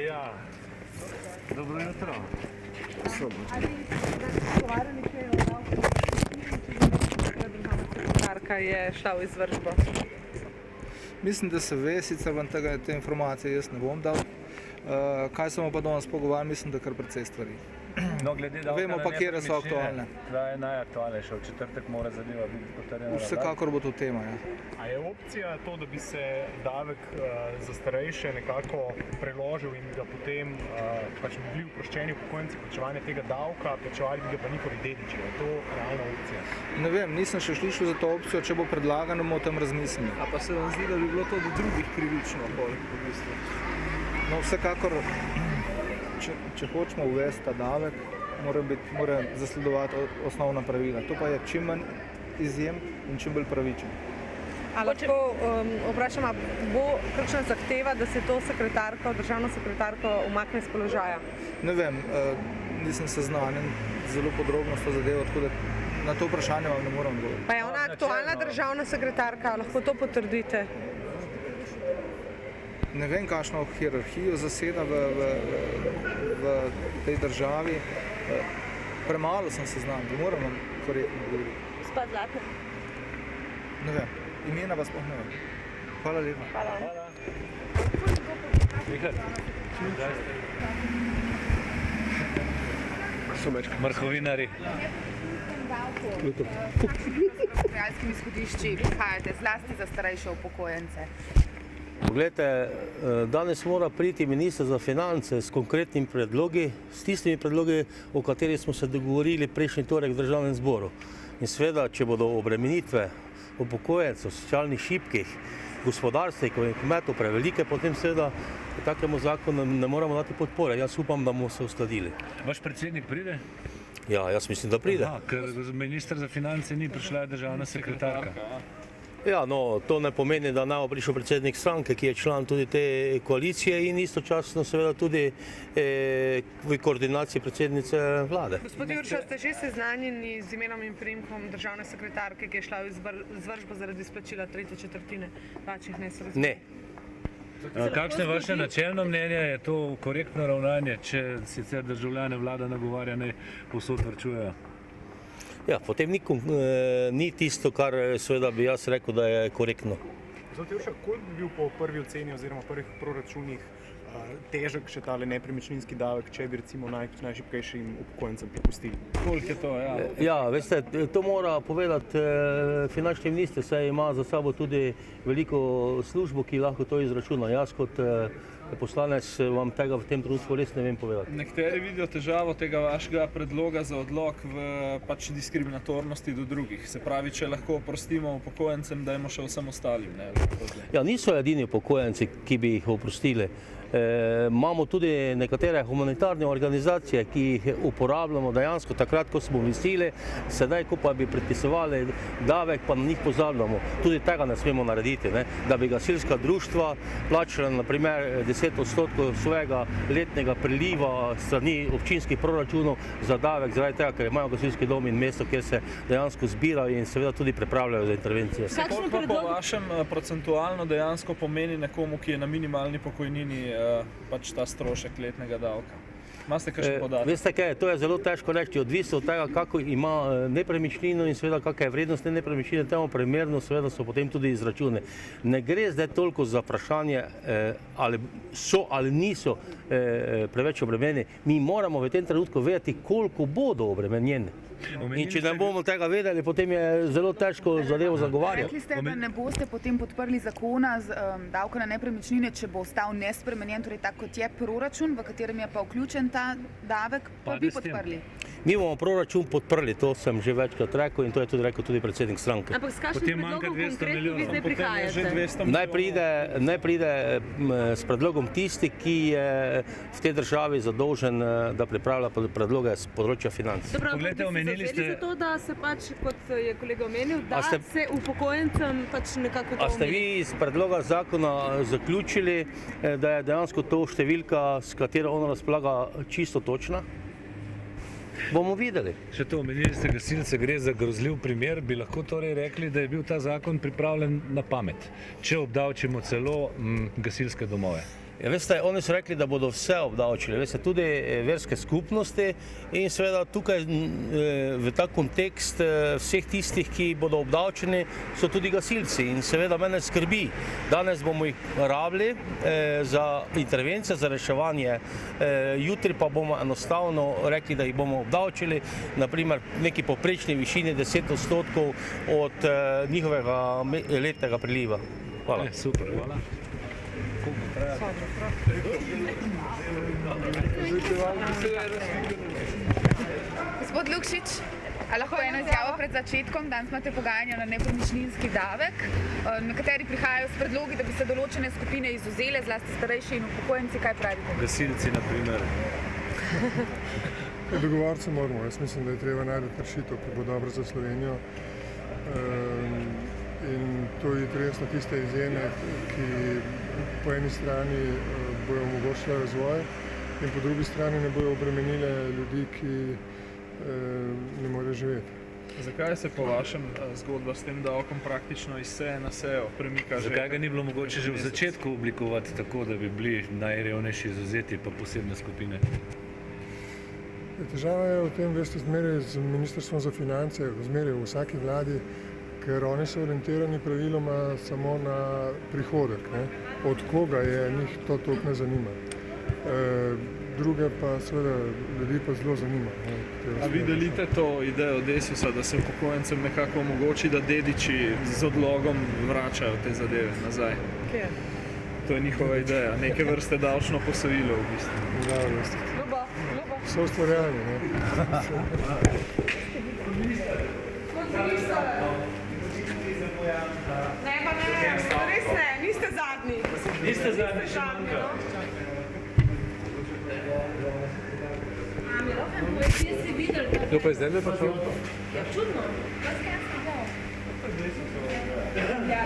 Ja, dobro jutro. Sekretarka je šla v izvršbo. Mislim, da se ve, sicer vam te informacije jaz ne bom dal. Kaj smo pa danes pogovarjali, mislim, da kar precej stvari. No, glede davka Vemo pa, kje so aktualne. Kaj je najaktualnejše? V četrtek mora zadeva biti potrjena. Vsekakor bo to tema, ja. A je opcija to, da bi se davek za starejše nekako preložil in da potem pač bi bili oproščeni upokojenci plačevanja tega davka, plačevali bi ga pa njihovi dediči? Je to realna opcija? Ne vem, nisem še slišal za to opcijo, če bo predlagano, bomo o tem razmislili. A pa se vam zdi, da bi bilo to do drugih krivično bolj v bistvu? No, vsekakor, če hočemo uvesti ta davek, mora zasledovati osnovna pravila. To pa je čim manj izjem in čim bolj pravičen. A lahko vprašam, bo kakšna zahteva, da se to sekretarko, državno sekretarko umakne z položaja? Ne vem, nisem seznanjen zelo podrobno s to zadevo, tako da na to vprašanje vam ne moram govoriti. Pa je ona aktualna državna sekretarka, lahko to potrdite? Ne vem, kakšno hierarhijo zaseda v tej državi. Premalo sem seznanjen, da moram vam korektno govoriti. Gospa Zlatna. Ne vem, imena pa sploh ne vem. Hvala lepa. Hvala. Mrhovinari. S realskimi izhodišči prihajate zlasti za starejše upokojence? Poglejte, danes mora priti minister za finance s konkretnimi predlogi, s tistimi predlogi, o katerih smo se dogovorili prejšnji torek v državnem zboru. In seveda, če bodo obremenitve upokojencev, socialnih šibkih, gospodarstvenikov in kmetov prevelike, potem seveda takemu zakonu ne moramo dati podpore. Jaz upam, da bomo se uskladili. Vaš predsednik pride? Ja, jaz mislim, da pride. Aha, ker minister za finance ni, prišla je državna sekretarka. Ja, no, to ne pomeni, da ne bo prišel predsednik stranke, ki je član tudi te koalicije in istočasno seveda tudi v koordinaciji predsednice vlade. Gospod Jurša, ste že seznanjeni z imenom in priimkom državne sekretarke, ki je šla v izvršbo zaradi izplačila 3/4 plačnih nesorazmerij? Ne. Kakšno je vaše načelno mnenje? Je to korektno ravnanje, če sicer državljane vlada nagovarja, naj povsod varčujejo? Ja, potem ni tisto, kar seveda bi jaz rekel, da je korektno. Gospod Jurša, koliko bi bil po prvi oceni oziroma prvih proračunih težek še tale nepremičninski davek, če bi recimo najšibkejšim upokojencem popustili? Koliko je to, ja? Ja, veste, to mora povedati finančni minister, saj ima za sabo tudi veliko službo, ki lahko to izračuna. Jaz kot poslanec vam tega v tem trenutku res ne vem povedati. Nekateri vidijo težavo tega vašega predloga za odlog v pač diskriminatornosti do drugih. Se pravi, če lahko oprostimo upokojencem, dajmo še vsem ostalim. Ja, niso edini upokojenci, ki bi jih oprostili. Imamo tudi nekatere humanitarne organizacije, ki jih uporabljamo dejansko takrat, ko smo visili, sedaj, ko pa bi predpisovali davek, pa na njih pozabljamo. Tudi tega ne smemo narediti, da bi gasilska društva plačala naprimer 10% svojega letnega priliva strani občinskih proračunov za davek, zaradi tega, ker imajo gasilski dom in mesto, kjer se dejansko zbirajo in seveda tudi pripravljajo za intervencije. Koliko pa po vašem procentualno dejansko pomeni nekomu, ki je na minimalni pokojnini, pač ta strošek letnega davka? Imate kakšen podatek? Veste kaj, to je zelo težko reči, odvisno od tega, kako ima nepremičnino in seveda kakšna je vrednost te nepremičnine, temu primerno seveda so potem tudi izračune. Ne gre zdaj toliko za vprašanje, ali so ali niso preveč obremenjeni. Mi moramo v tem trenutku vedeti, koliko bodo obremenjeni. In če ne bomo tega vedeli, potem je zelo težko zadevo zagovarjati. Rekli ste, da ne boste potem podprli zakona davka na nepremičnine, če bo ostal nespremenjen, torej tako kot je proračun, v katerem je pa vključen ta davek, pa bi podprli. Mi bomo proračun podprli, to sem že večkrat rekel in to je tudi rekel tudi predsednik stranke. Ampak s kakšnim predlogom konkretno vi zdaj prihajate? Naj pride s predlogom tisti, ki je v tej državi zadolžen, da pripravlja predloge z področja financ. Zaveli za to, da se pač, kot je kolega omenil, da se upokojencem pač nekako to omeni? A ste vi iz predloga zakona zaključili, da je dejansko to številka, s katero on razpolaga, čisto točna? bomo videli. Še to, omenili ste gasilce, gre za grozljiv primer. Bi lahko torej rekli, da je bil ta zakon pripravljen na pamet, če obdavčimo celo gasilske domove? Ja, veste, oni so rekli, da bodo vse obdavčili, veste, tudi verske skupnosti in seveda tukaj v ta kontekst vseh tistih, ki bodo obdavčeni, so tudi gasilci in seveda mene skrbi. Danes bomo jih rabili za intervencije, za reševanje, jutri pa bomo enostavno rekli, da jih bomo obdavčili, naprimer v neki poprečni višini 10% od njihovega letnega priliva. Hvala. Super, hvala. Gospod Lukšič, a lahko eno izjavo pred začetkom? Danes imate pogajanja na nepremičninski davek. Nekateri prihajajo s predlogi, da bi se določene skupine izvzele, zlasti starejši in upokojenci. Kaj pravite? Gasilci, na primer. Dogovoriti se moramo. Jaz mislim, da je treba najti rešitev, ki bo dobra za Slovenijo. In to je resno tiste izjeme, ki po eni strani bojo omogočile razvoj in po drugi strani ne bojo obremenile ljudi, ki ne morejo živeti. Zakaj se po vašem zgodba s tem davkom praktično iz seje na sejo premika? Zakaj ga ni bilo mogoče že v začetku oblikovati tako, da bi bili najrevnejši izvzeti pa posebne skupine? Težava je v tem, veste, zmeraj z Ministrstvom za finance, zmeraj v vsaki vladi, ker oni so orientirani praviloma samo na prihodek. Od koga je, njih to toliko ne zanima. Druge pa seveda ljudi pa zelo zanima. A vi delite to idejo Desusa, da se upokojencem nekako omogoči, da dediči z odlogom vračajo te zadeve nazaj? Kje? To je njihova ideja, neke vrste davčno posojilo v bistvu. Da, veste. Ljubo. So ustvarjali. Ne, pa ne, res ne, niste zadnji. Niste zadnji, še manjka. Jo, pa je zdaj pa šel? Ja, čudno. Kaj sem dal? Ja.